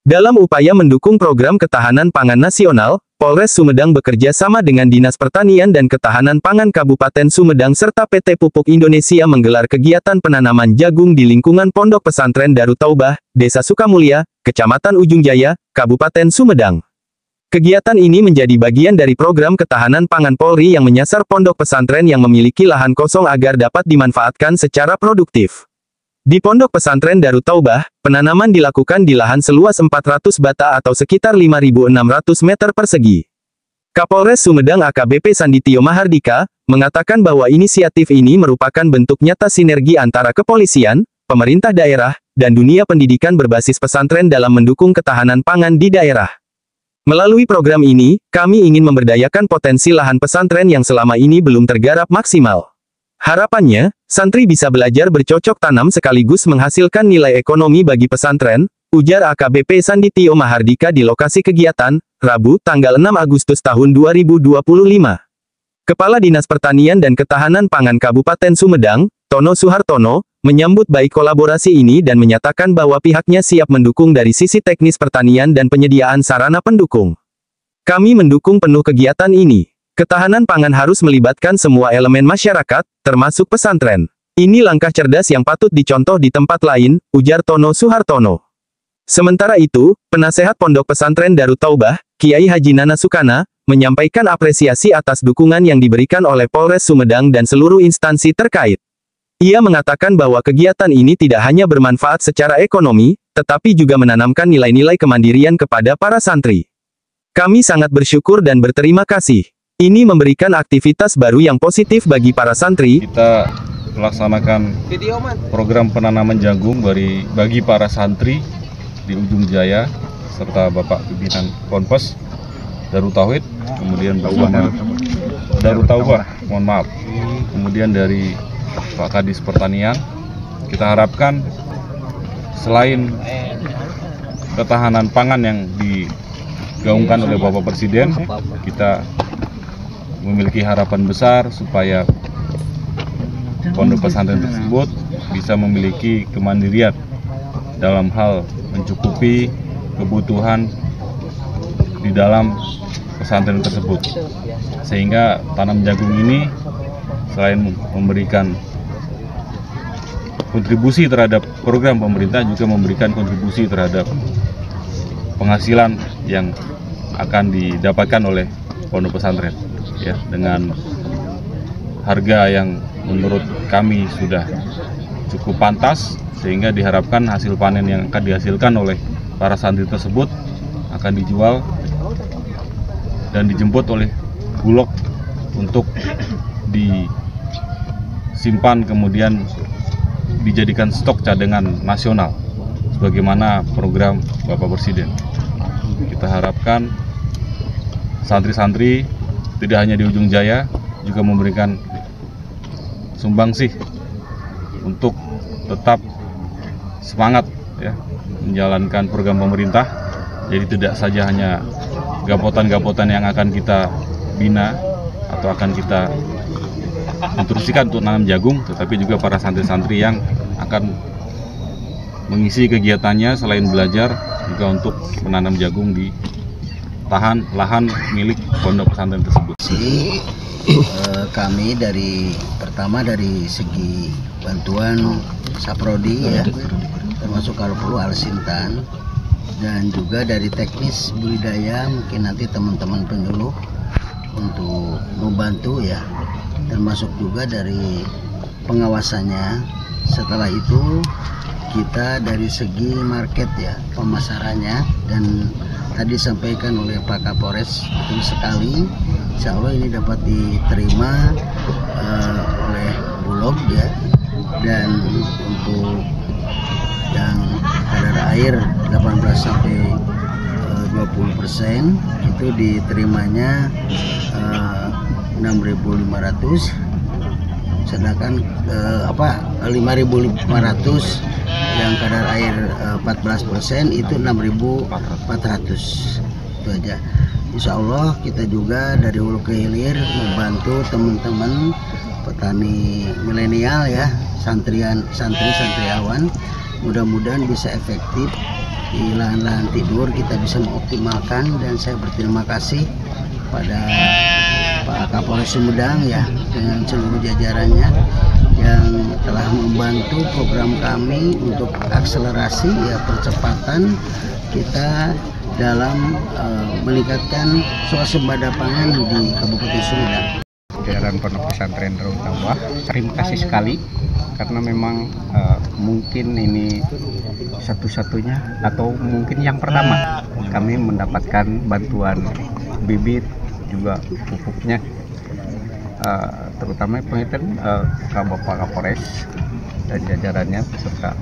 Dalam upaya mendukung program ketahanan pangan nasional, Polres Sumedang bekerja sama dengan Dinas Pertanian dan Ketahanan Pangan Kabupaten Sumedang serta PT Pupuk Indonesia menggelar kegiatan penanaman jagung di lingkungan Pondok Pesantren Darut Taubah, Desa Sukamulya, Kecamatan Ujung Jaya, Kabupaten Sumedang. Kegiatan ini menjadi bagian dari program ketahanan pangan Polri yang menyasar pondok pesantren yang memiliki lahan kosong agar dapat dimanfaatkan secara produktif. Di Pondok Pesantren Darut Taubah, penanaman dilakukan di lahan seluas 400 bata atau sekitar 5.600 meter persegi. Kapolres Sumedang AKBP Sanditio Mahardika, mengatakan bahwa inisiatif ini merupakan bentuk nyata sinergi antara kepolisian, pemerintah daerah, dan dunia pendidikan berbasis pesantren dalam mendukung ketahanan pangan di daerah. Melalui program ini, kami ingin memberdayakan potensi lahan pesantren yang selama ini belum tergarap maksimal. Harapannya, santri bisa belajar bercocok tanam sekaligus menghasilkan nilai ekonomi bagi pesantren, ujar AKBP Sanditio Mahardika di lokasi kegiatan, Rabu, tanggal 6 Agustus tahun 2025. Kepala Dinas Pertanian dan Ketahanan Pangan Kabupaten Sumedang, Tono Suhartono, menyambut baik kolaborasi ini dan menyatakan bahwa pihaknya siap mendukung dari sisi teknis pertanian dan penyediaan sarana pendukung. Kami mendukung penuh kegiatan ini. Ketahanan pangan harus melibatkan semua elemen masyarakat, termasuk pesantren. Ini langkah cerdas yang patut dicontoh di tempat lain, ujar Tono Suhartono. Sementara itu, penasehat Pondok Pesantren Darut Taubah, Kiai Haji Nana Sukana, menyampaikan apresiasi atas dukungan yang diberikan oleh Polres Sumedang dan seluruh instansi terkait. Ia mengatakan bahwa kegiatan ini tidak hanya bermanfaat secara ekonomi, tetapi juga menanamkan nilai-nilai kemandirian kepada para santri. Kami sangat bersyukur dan berterima kasih. Ini memberikan aktivitas baru yang positif bagi para santri. Kita melaksanakan program penanaman jagung bagi para santri di Ujung Jaya, serta Bapak Pimpinan Ponpes, Darut Tauhid, kemudian Darut Taubah, mohon maaf. Kemudian dari Pak Kadis Pertanian, kita harapkan selain ketahanan pangan yang digaungkan oleh Bapak Presiden, kita memiliki harapan besar supaya pondok pesantren tersebut bisa memiliki kemandirian dalam hal mencukupi kebutuhan di dalam pesantren tersebut, sehingga tanam jagung ini selain memberikan kontribusi terhadap program pemerintah, juga memberikan kontribusi terhadap penghasilan yang akan didapatkan oleh pondok pesantren, ya, dengan harga yang menurut kami sudah cukup pantas, sehingga diharapkan hasil panen yang akan dihasilkan oleh para santri tersebut akan dijual dan dijemput oleh Bulog untuk disimpan kemudian dijadikan stok cadangan nasional sebagaimana program Bapak Presiden. Kita harapkan santri-santri tidak hanya di Ujung Jaya juga memberikan sumbangsih untuk tetap semangat, ya, menjalankan program pemerintah. Jadi tidak saja hanya gapotan-gapotan yang akan kita bina atau akan kita instruksikan untuk nanam jagung, tetapi juga para santri-santri yang akan mengisi kegiatannya selain belajar juga untuk menanam jagung di lahan milik pondok pesantren tersebut. Kami pertama dari segi bantuan Saprodi, ya, termasuk kalau perlu Al-Sintan, dan juga dari teknis budidaya mungkin nanti teman-teman penyuluh untuk membantu, ya, termasuk juga dari pengawasannya. Setelah itu kita dari segi market, ya, pemasarannya, dan tadi disampaikan oleh Pak Kapolres, betul sekali, insya Allah ini dapat diterima oleh Bulog, ya, dan untuk yang kadar air 18 sampai 20% itu diterimanya 6.500, sedangkan 5.500 yang kadar air 14% itu 6.400. Itu aja. Insya Allah kita juga dari hulu ke hilir membantu teman-teman petani milenial, ya, santriawan, mudah-mudahan bisa efektif di lahan-lahan tidur kita bisa mengoptimalkan, dan saya berterima kasih pada Pak Kapolres Sumedang ya dengan seluruh jajarannya yang telah membantu program kami untuk akselerasi ya percepatan kita dalam meningkatkan swasembada pangan di Kabupaten Sumedang. Jajaran Pondok Pesantren Darut Tauhah, terima kasih sekali karena memang mungkin ini satu-satunya atau mungkin yang pertama kami mendapatkan bantuan bibit juga pupuknya, terutama penginten Bapak Kapolres dan jajarannya beserta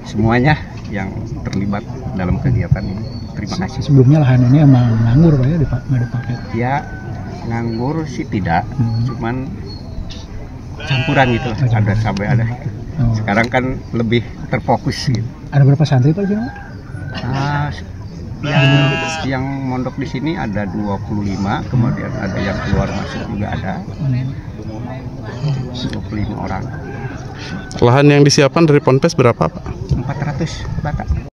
semuanya yang terlibat dalam kegiatan ini. Terima kasih. Sebelumnya lahan ini emang nganggur Pak ya, nggak dipakai? Ya, nganggur sih tidak, cuman campuran gitu, ada cabai ada. Sekarang kan lebih terfokus gitu. Ada berapa santri Pak sini? Yang mondok di sini ada 25, kemudian ada yang keluar masuk juga ada 25 orang. Lahan yang disiapkan dari Ponpes berapa Pak? 400 bata.